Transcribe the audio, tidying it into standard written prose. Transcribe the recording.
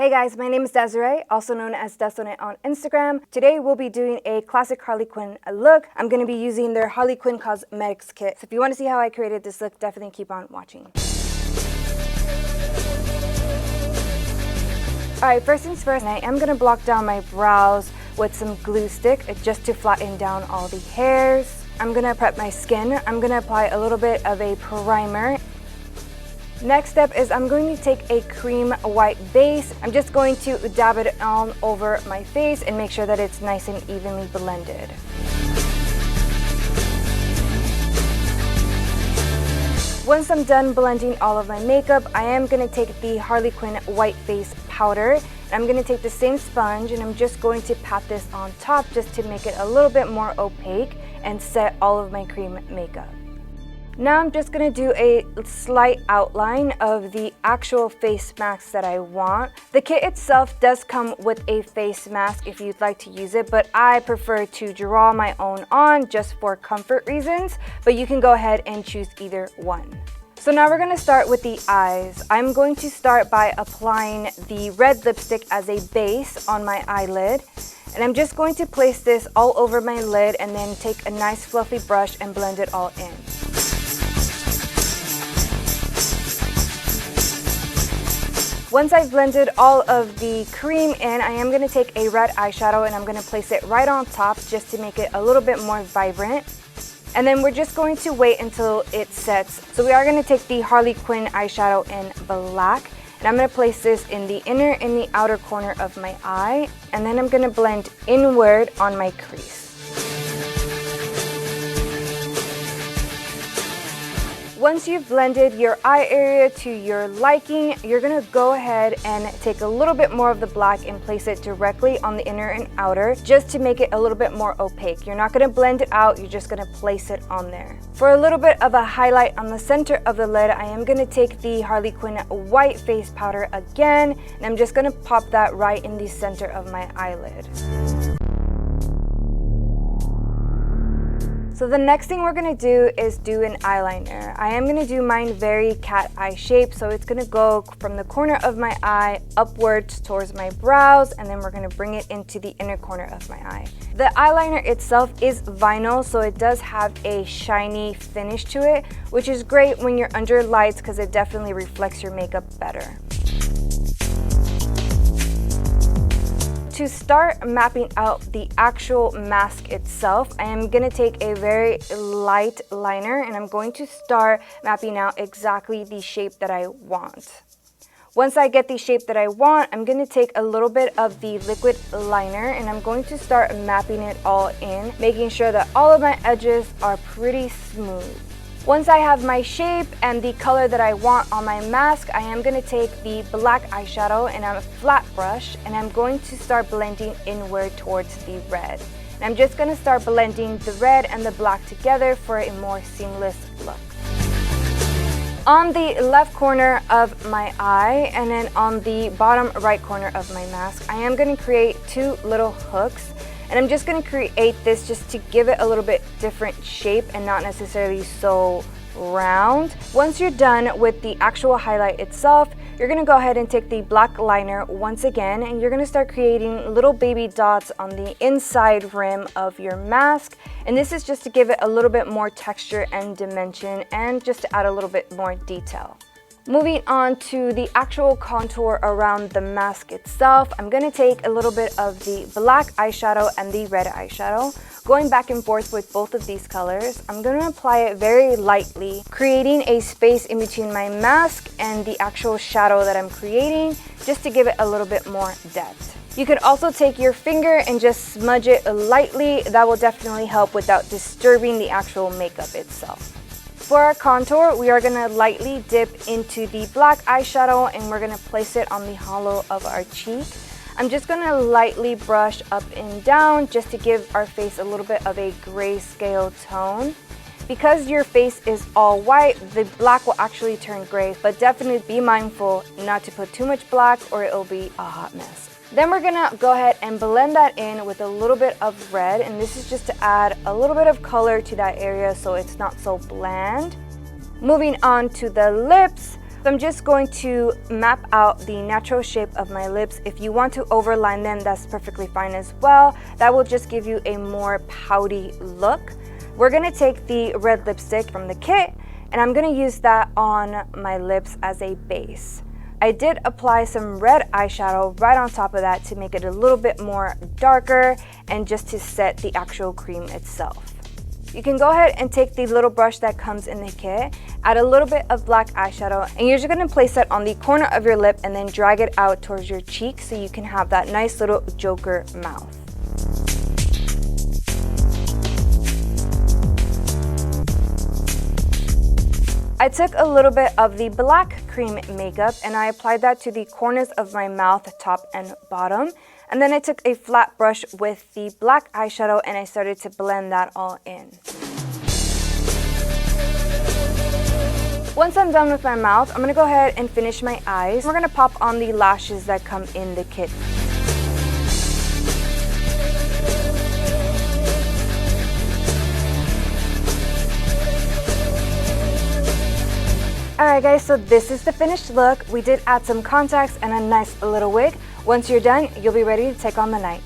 Hey guys, my name is Dehsarae, also known as Dehsarae on Instagram. Today we'll be doing a classic Harley Quinn look. I'm going to be using their Harley Quinn Cosmetics kit. So if you want to see how I created this look, definitely keep on watching. Alright, first things first, I am going to block down my brows with some glue stick just to flatten down all the hairs. I'm going to prep my skin. I'm going to apply a little bit of a primer. Next step is I'm going to take a cream white base. I'm just going to dab it all over my face and make sure that it's nice and evenly blended. Once I'm done blending all of my makeup, I am going to take the Harley Quinn white face powder. I'm going to take the same sponge and I'm just going to pat this on top just to make it a little bit more opaque and set all of my cream makeup. Now I'm just going to do a slight outline of the actual face mask that I want. The kit itself does come with a face mask if you'd like to use it, but I prefer to draw my own on just for comfort reasons, but you can go ahead and choose either one. So now we're going to start with the eyes. I'm going to start by applying the red lipstick as a base on my eyelid. And I'm just going to place this all over my lid and then take a nice fluffy brush and blend it all in. Once I've blended all of the cream in, I am going to take a red eyeshadow and I'm going to place it right on top just to make it a little bit more vibrant. And then we're just going to wait until it sets. So we are going to take the Harley Quinn eyeshadow in black. And I'm going to place this in the inner and the outer corner of my eye. And then I'm going to blend inward on my crease. Once you've blended your eye area to your liking, you're going to go ahead and take a little bit more of the black and place it directly on the inner and outer just to make it a little bit more opaque. You're not going to blend it out, you're just going to place it on there. For a little bit of a highlight on the center of the lid, I am going to take the Harley Quinn white face powder again, and I'm just going to pop that right in the center of my eyelid. So the next thing we're going to do is do an eyeliner. I am going to do mine very cat eye shape, so it's going to go from the corner of my eye upwards towards my brows, and then we're going to bring it into the inner corner of my eye. The eyeliner itself is vinyl, so it does have a shiny finish to it, which is great when you're under lights because it definitely reflects your makeup better. To start mapping out the actual mask itself, I am going to take a very light liner and I'm going to start mapping out exactly the shape that I want. Once I get the shape that I want, I'm going to take a little bit of the liquid liner and I'm going to start mapping it all in, making sure that all of my edges are pretty smooth. Once I have my shape and the color that I want on my mask, I am going to take the black eyeshadow and a flat brush and I'm going to start blending inward towards the red. And I'm just going to start blending the red and the black together for a more seamless look. On the left corner of my eye and then on the bottom right corner of my mask, I am going to create two little hooks. And I'm just going to create this just to give it a little bit different shape and not necessarily so round. Once you're done with the actual highlight itself, you're going to go ahead and take the black liner once again and you're going to start creating little baby dots on the inside rim of your mask. And this is just to give it a little bit more texture and dimension and just to add a little bit more detail. Moving on to the actual contour around the mask itself, I'm going to take a little bit of the black eyeshadow and the red eyeshadow, going back and forth with both of these colors. I'm going to apply it very lightly, creating a space in between my mask and the actual shadow that I'm creating, just to give it a little bit more depth. You could also take your finger and just smudge it lightly. That will definitely help without disturbing the actual makeup itself. For our contour, we are going to lightly dip into the black eyeshadow and we're going to place it on the hollow of our cheek. I'm just going to lightly brush up and down just to give our face a little bit of a grayscale tone. Because your face is all white, the black will actually turn gray, but definitely be mindful not to put too much black or it'll be a hot mess. Then we're gonna go ahead and blend that in with a little bit of red, and this is just to add a little bit of color to that area so it's not so bland. Moving on to the lips, So I'm just going to map out the natural shape of my lips. If you want to overline them, that's perfectly fine as well. That will just give you a more pouty look. We're gonna take the red lipstick from the kit, and I'm gonna use that on my lips as a base. I did apply some red eyeshadow right on top of that to make it a little bit more darker and just to set the actual cream itself. You can go ahead and take the little brush that comes in the kit, add a little bit of black eyeshadow, and you're just going to place that on the corner of your lip and then drag it out towards your cheek so you can have that nice little Joker mouth. I took a little bit of the black cream makeup and I applied that to the corners of my mouth, top and bottom. And then I took a flat brush with the black eyeshadow and I started to blend that all in. Once I'm done with my mouth, I'm going to go ahead and finish my eyes. We're going to pop on the lashes that come in the kit. Alright guys, so this is the finished look. We did add some contacts and a nice little wig. Once you're done, you'll be ready to take on the night.